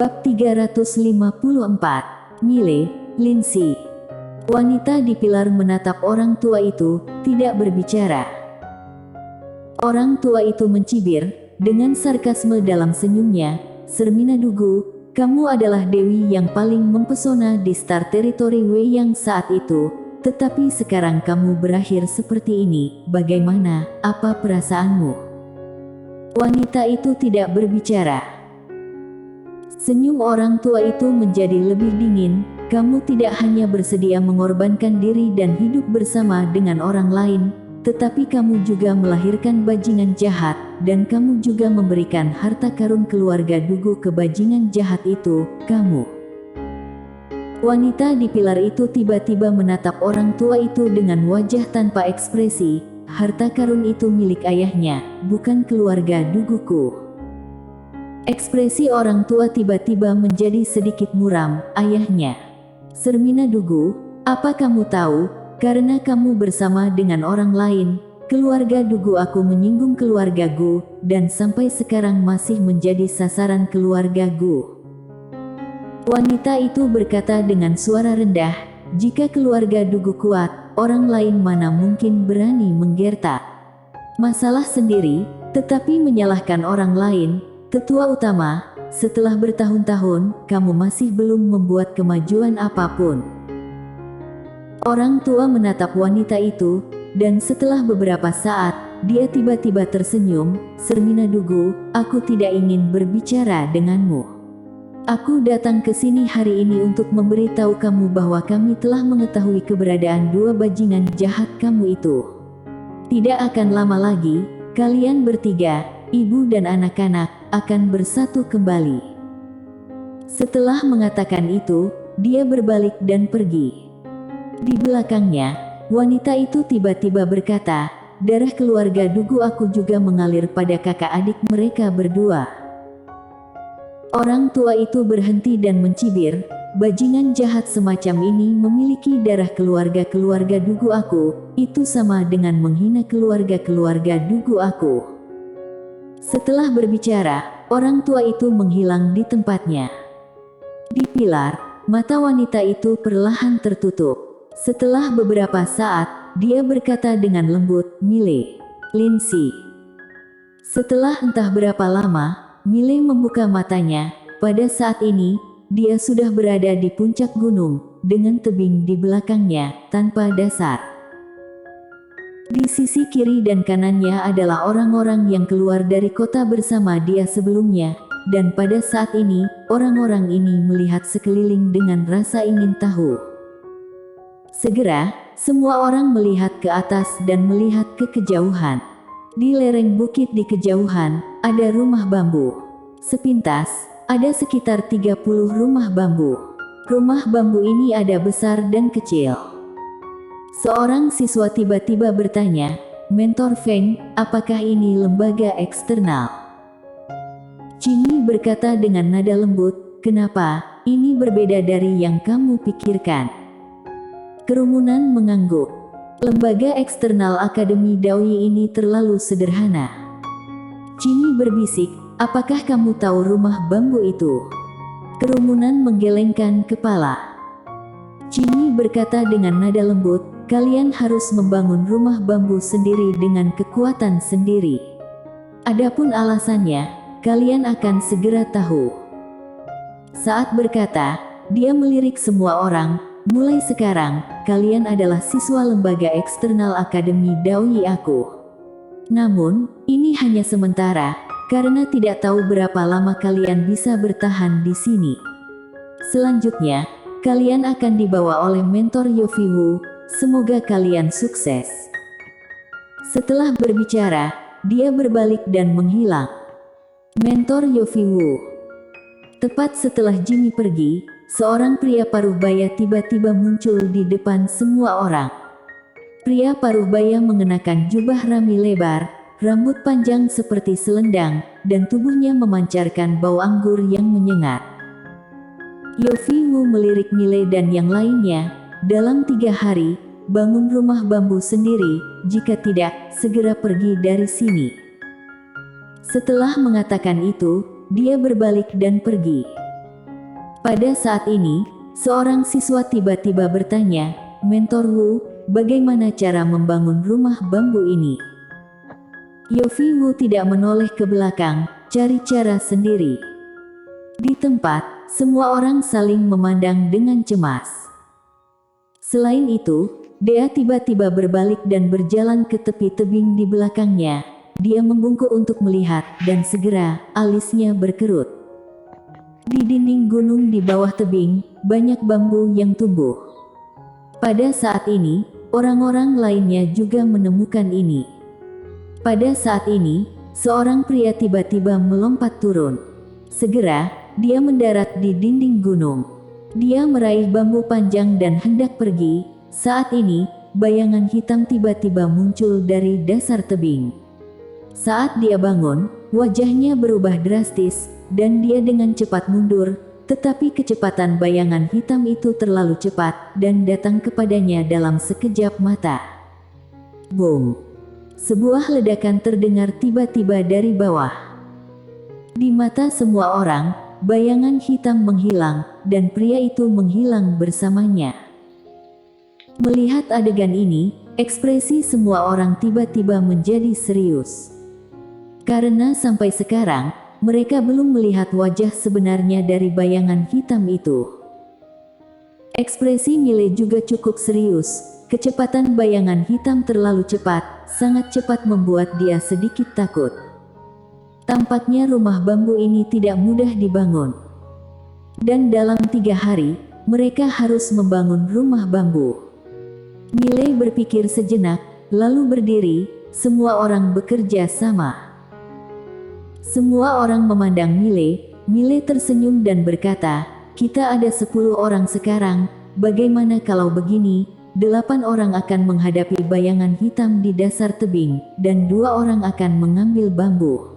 Bab 354. Mile, Lindsay. Wanita di pilar menatap orang tua itu, tidak berbicara. Orang tua itu mencibir, dengan sarkasme dalam senyumnya, "Sermina Dugu, kamu adalah dewi yang paling mempesona di Star Territory Wei yang saat itu, tetapi sekarang kamu berakhir seperti ini, bagaimana, apa perasaanmu?" Wanita itu tidak berbicara. Senyum orang tua itu menjadi lebih dingin. "Kamu tidak hanya bersedia mengorbankan diri dan hidup bersama dengan orang lain, tetapi kamu juga melahirkan bajingan jahat, dan kamu juga memberikan harta karun keluarga Dugu ke bajingan jahat itu, kamu." Wanita di pilar itu tiba-tiba menatap orang tua itu dengan wajah tanpa ekspresi. "Harta karun itu milik ayahnya, bukan keluarga Duguku." Ekspresi orang tua tiba-tiba menjadi sedikit muram. "Ayahnya? Sermina Dugu, apa kamu tahu, karena kamu bersama dengan orang lain, keluarga Dugu aku menyinggung keluarga Gu, dan sampai sekarang masih menjadi sasaran keluarga Gu." Wanita itu berkata dengan suara rendah, "Jika keluarga Dugu kuat, orang lain mana mungkin berani menggertak masalah sendiri, tetapi menyalahkan orang lain. Tetua utama, setelah bertahun-tahun, kamu masih belum membuat kemajuan apapun." Orang tua menatap wanita itu, dan setelah beberapa saat, dia tiba-tiba tersenyum. "Sermina Dugu, aku tidak ingin berbicara denganmu. Aku datang ke sini hari ini untuk memberitahu kamu bahwa kami telah mengetahui keberadaan dua bajingan jahat kamu itu. Tidak akan lama lagi, kalian bertiga, ibu dan anak-anak, akan bersatu kembali." Setelah mengatakan itu, dia berbalik dan pergi. Di belakangnya, wanita itu tiba-tiba berkata, "Darah keluarga Dugu aku juga mengalir pada kakak adik mereka berdua." Orang tua itu berhenti dan mencibir, "Bajingan jahat semacam ini memiliki darah keluarga-keluarga Dugu aku, itu sama dengan menghina keluarga-keluarga Dugu aku." Setelah berbicara, orang tua itu menghilang di tempatnya. Di pilar, mata wanita itu perlahan tertutup. Setelah beberapa saat, dia berkata dengan lembut, "Mile, Lindsay." Setelah entah berapa lama, Mile membuka matanya. Pada saat ini, dia sudah berada di puncak gunung, dengan tebing di belakangnya, tanpa dasar. Di sisi kiri dan kanannya adalah orang-orang yang keluar dari kota bersama dia sebelumnya, dan pada saat ini, orang-orang ini melihat sekeliling dengan rasa ingin tahu. Segera, semua orang melihat ke atas dan melihat ke kejauhan. Di lereng bukit di kejauhan, ada rumah bambu. Sepintas, ada sekitar 30 rumah bambu. Rumah bambu ini ada besar dan kecil. Seorang siswa tiba-tiba bertanya, "Mentor Feng, apakah ini lembaga eksternal?" Cini berkata dengan nada lembut, "Kenapa? Ini berbeda dari yang kamu pikirkan." Kerumunan mengangguk. Lembaga eksternal Akademi Daoyi ini terlalu sederhana. Cini berbisik, "Apakah kamu tahu rumah bambu itu?" Kerumunan menggelengkan kepala. Cini berkata dengan nada lembut, "Kalian harus membangun rumah bambu sendiri dengan kekuatan sendiri. Adapun alasannya, kalian akan segera tahu." Saat berkata, dia melirik semua orang, "Mulai sekarang, kalian adalah siswa lembaga eksternal Akademi Daoyi aku. Namun, ini hanya sementara, karena tidak tahu berapa lama kalian bisa bertahan di sini. Selanjutnya, kalian akan dibawa oleh mentor Yofi Wu. Semoga kalian sukses." Setelah berbicara, dia berbalik dan menghilang. Mentor Yofi Wu. Tepat setelah Jimmy pergi, seorang pria paruh baya tiba-tiba muncul di depan semua orang. Pria paruh baya mengenakan jubah rami lebar, rambut panjang seperti selendang, dan tubuhnya memancarkan bau anggur yang menyengat. Yofi Wu melirik Mile dan yang lainnya, "Dalam 3 hari, bangun rumah bambu sendiri, jika tidak, segera pergi dari sini." Setelah mengatakan itu, dia berbalik dan pergi. Pada saat ini, seorang siswa tiba-tiba bertanya, "Mentor Wu, bagaimana cara membangun rumah bambu ini?" Yofi Wu tidak menoleh ke belakang, cari cara sendiri. Di tempat, semua orang saling memandang dengan cemas. Selain itu, Dea tiba-tiba berbalik dan berjalan ke tepi tebing di belakangnya. Dia membungkuk untuk melihat, dan segera, alisnya berkerut. Di dinding gunung di bawah tebing, banyak bambu yang tumbuh. Pada saat ini, orang-orang lainnya juga menemukan ini. Pada saat ini, seorang pria tiba-tiba melompat turun. Segera, dia mendarat di dinding gunung. Dia meraih bambu panjang dan hendak pergi. Saat ini, bayangan hitam tiba-tiba muncul dari dasar tebing. Saat dia bangun, wajahnya berubah drastis, dan dia dengan cepat mundur, tetapi kecepatan bayangan hitam itu terlalu cepat, dan datang kepadanya dalam sekejap mata. Boom! Sebuah ledakan terdengar tiba-tiba dari bawah. Di mata semua orang, bayangan hitam menghilang, dan pria itu menghilang bersamanya. Melihat adegan ini, ekspresi semua orang tiba-tiba menjadi serius. Karena sampai sekarang, mereka belum melihat wajah sebenarnya dari bayangan hitam itu. Ekspresi Mile juga cukup serius. Kecepatan bayangan hitam terlalu cepat, sangat cepat membuat dia sedikit takut. Tampaknya rumah bambu ini tidak mudah dibangun. Dan dalam 3 hari, mereka harus membangun rumah bambu. Mile berpikir sejenak, lalu berdiri. Semua orang bekerja sama. Semua orang memandang Mile. Mile tersenyum dan berkata, "Kita ada 10 orang sekarang, bagaimana kalau begini? 8 orang akan menghadapi bayangan hitam di dasar tebing, dan 2 orang akan mengambil bambu.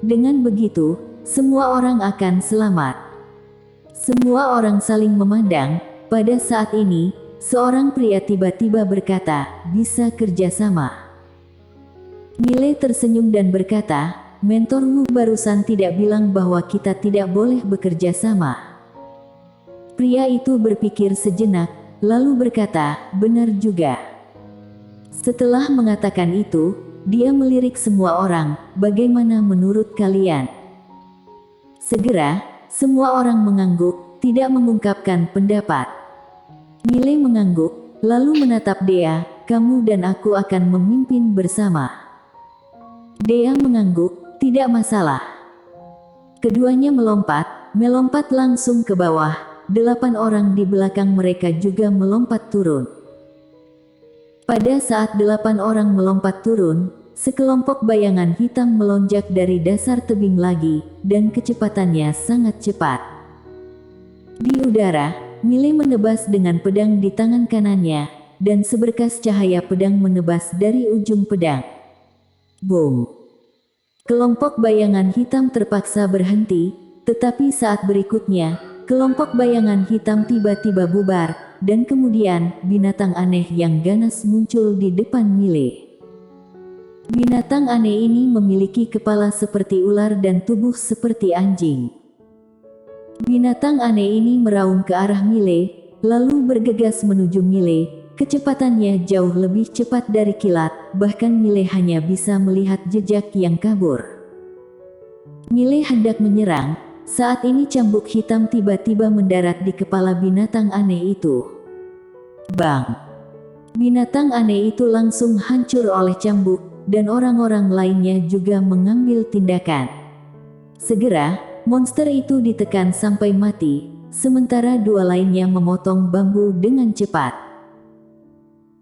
Dengan begitu, semua orang akan selamat." Semua orang saling memandang. Pada saat ini, seorang pria tiba-tiba berkata, "Bisa kerjasama." Mile tersenyum dan berkata, "Mentor Wu barusan tidak bilang bahwa kita tidak boleh bekerja sama." Pria itu berpikir sejenak, lalu berkata, "Benar juga." Setelah mengatakan itu, dia melirik semua orang, "Bagaimana menurut kalian?" Segera, semua orang mengangguk, tidak mengungkapkan pendapat. Mile mengangguk, lalu menatap Dea, "Kamu dan aku akan memimpin bersama." Dea mengangguk, "Tidak masalah." Keduanya melompat langsung ke bawah. 8 orang di belakang mereka juga melompat turun. Pada saat 8 orang melompat turun, sekelompok bayangan hitam melonjak dari dasar tebing lagi, dan kecepatannya sangat cepat. Di udara, Mile menebas dengan pedang di tangan kanannya, dan seberkas cahaya pedang menebas dari ujung pedang. Boom! Kelompok bayangan hitam terpaksa berhenti, tetapi saat berikutnya, kelompok bayangan hitam tiba-tiba bubar, dan kemudian, binatang aneh yang ganas muncul di depan Mile. Binatang aneh ini memiliki kepala seperti ular dan tubuh seperti anjing. Binatang aneh ini meraung ke arah Mile, lalu bergegas menuju Mile. Kecepatannya jauh lebih cepat dari kilat, bahkan Mile hanya bisa melihat jejak yang kabur. Mile hendak menyerang. Saat ini cambuk hitam tiba-tiba mendarat di kepala binatang aneh itu. Bang! Binatang aneh itu langsung hancur oleh cambuk, dan orang-orang lainnya juga mengambil tindakan. Segera, monster itu ditekan sampai mati, sementara 2 lainnya memotong bambu dengan cepat.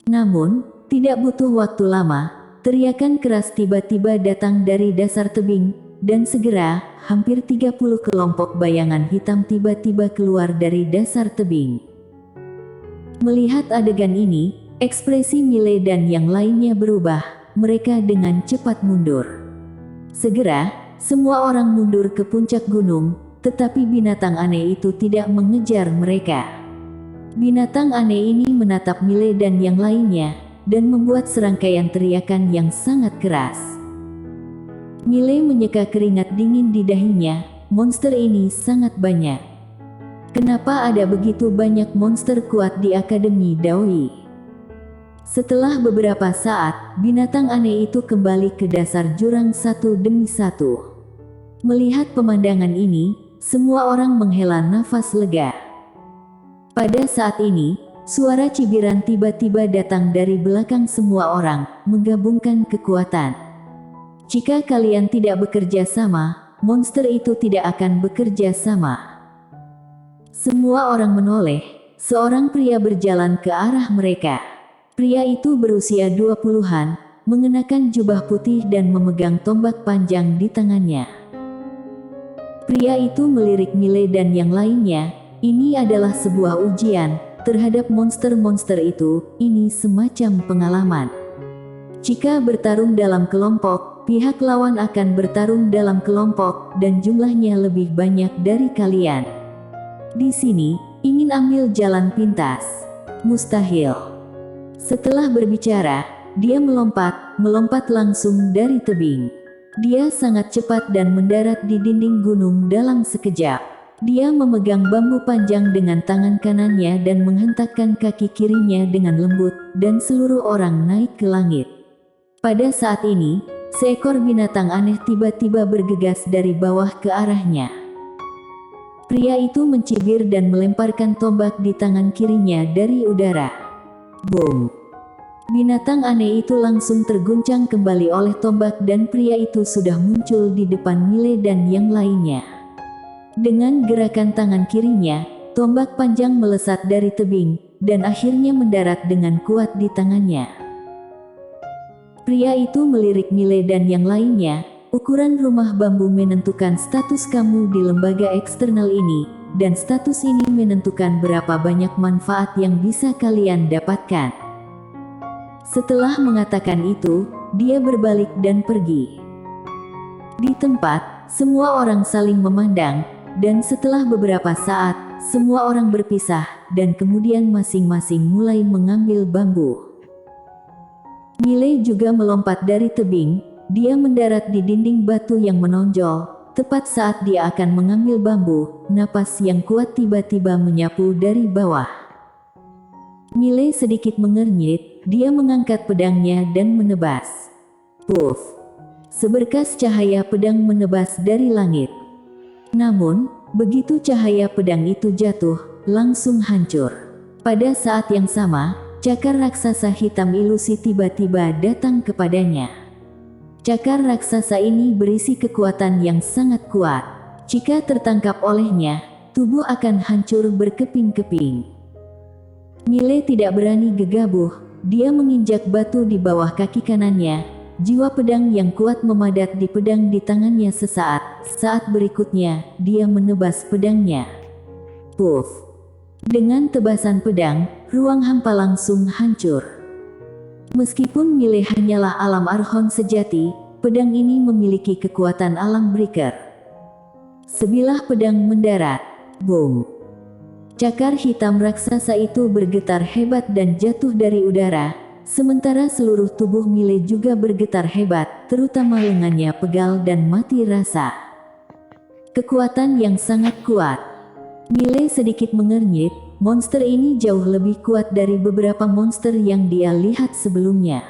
Namun, tidak butuh waktu lama, teriakan keras tiba-tiba datang dari dasar tebing, dan segera, hampir 30 kelompok bayangan hitam tiba-tiba keluar dari dasar tebing. Melihat adegan ini, ekspresi Mile dan yang lainnya berubah, mereka dengan cepat mundur. Segera, semua orang mundur ke puncak gunung, tetapi binatang aneh itu tidak mengejar mereka. Binatang aneh ini menatap Mile dan yang lainnya, dan membuat serangkaian teriakan yang sangat keras. Mile menyeka keringat dingin di dahinya, monster ini sangat banyak. Kenapa ada begitu banyak monster kuat di Akademi Daoi? Setelah beberapa saat, binatang aneh itu kembali ke dasar jurang satu demi satu. Melihat pemandangan ini, semua orang menghela nafas lega. Pada saat ini, suara cibiran tiba-tiba datang dari belakang semua orang, menggabungkan kekuatan. Jika kalian tidak bekerja sama, monster itu tidak akan bekerja sama. Semua orang menoleh, seorang pria berjalan ke arah mereka. Pria itu berusia 20-an, mengenakan jubah putih dan memegang tombak panjang di tangannya. Pria itu melirik Mile dan yang lainnya, ini adalah sebuah ujian terhadap monster-monster itu, ini semacam pengalaman. Jika bertarung dalam kelompok, pihak lawan akan bertarung dalam kelompok dan jumlahnya lebih banyak dari kalian. Di sini, ingin ambil jalan pintas. Mustahil. Setelah berbicara, dia melompat langsung dari tebing. Dia sangat cepat dan mendarat di dinding gunung dalam sekejap. Dia memegang bambu panjang dengan tangan kanannya dan menghentakkan kaki kirinya dengan lembut, dan seluruh orang naik ke langit. Pada saat ini, seekor binatang aneh tiba-tiba bergegas dari bawah ke arahnya. Pria itu mencibir dan melemparkan tombak di tangan kirinya dari udara. Boom! Binatang aneh itu langsung terguncang kembali oleh tombak dan pria itu sudah muncul di depan Mile dan yang lainnya. Dengan gerakan tangan kirinya, tombak panjang melesat dari tebing, dan akhirnya mendarat dengan kuat di tangannya. Pria itu melirik Mile dan yang lainnya. Ukuran rumah bambu menentukan status kamu di lembaga eksternal ini, dan status ini menentukan berapa banyak manfaat yang bisa kalian dapatkan. Setelah mengatakan itu, dia berbalik dan pergi. Di tempat, semua orang saling memandang, dan setelah beberapa saat, semua orang berpisah, dan kemudian masing-masing mulai mengambil bambu. Mile juga melompat dari tebing. Dia mendarat di dinding batu yang menonjol. Tepat saat dia akan mengambil bambu, napas yang kuat tiba-tiba menyapu dari bawah. Mile sedikit mengernyit, dia mengangkat pedangnya dan menebas. Puff! Seberkas cahaya pedang menebas dari langit. Namun, begitu cahaya pedang itu jatuh, langsung hancur. Pada saat yang sama, cakar raksasa hitam ilusi tiba-tiba datang kepadanya. Cakar raksasa ini berisi kekuatan yang sangat kuat. Jika tertangkap olehnya, tubuh akan hancur berkeping-keping. Mile tidak berani gegabah, dia menginjak batu di bawah kaki kanannya. Jiwa pedang yang kuat memadat di pedang di tangannya sesaat. Saat berikutnya, dia menebas pedangnya. Puff! Dengan tebasan pedang, ruang hampa langsung hancur. Meskipun Mile hanyalah alam Archon sejati, pedang ini memiliki kekuatan alam breaker. Sebilah pedang mendarat. Boom! Cakar hitam raksasa itu bergetar hebat dan jatuh dari udara, sementara seluruh tubuh Mile juga bergetar hebat, terutama lengannya pegal dan mati rasa. Kekuatan yang sangat kuat. Mile sedikit mengernyit. Monster ini jauh lebih kuat dari beberapa monster yang dia lihat sebelumnya.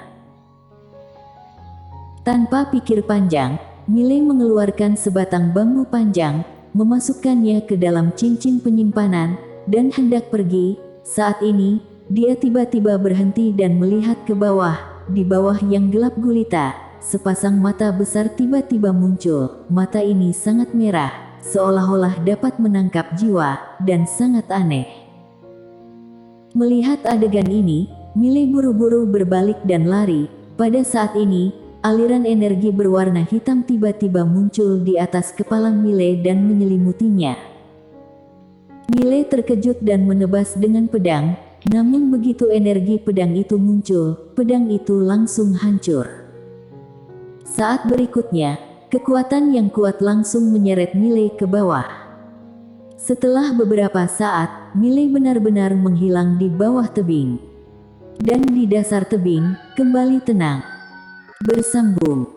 Tanpa pikir panjang, Mile mengeluarkan sebatang bambu panjang, memasukkannya ke dalam cincin penyimpanan, dan hendak pergi. Saat ini, dia tiba-tiba berhenti dan melihat ke bawah. Di bawah yang gelap gulita, sepasang mata besar tiba-tiba muncul. Mata ini sangat merah, seolah-olah dapat menangkap jiwa, dan sangat aneh. Melihat adegan ini, Mile buru-buru berbalik dan lari. Pada saat ini, aliran energi berwarna hitam tiba-tiba muncul di atas kepala Mile dan menyelimutinya. Mile terkejut dan menebas dengan pedang, namun begitu energi pedang itu muncul, pedang itu langsung hancur. Saat berikutnya, kekuatan yang kuat langsung menyeret Mile ke bawah. Setelah beberapa saat, Mile benar-benar menghilang di bawah tebing. Dan di dasar tebing, kembali tenang. Bersambung.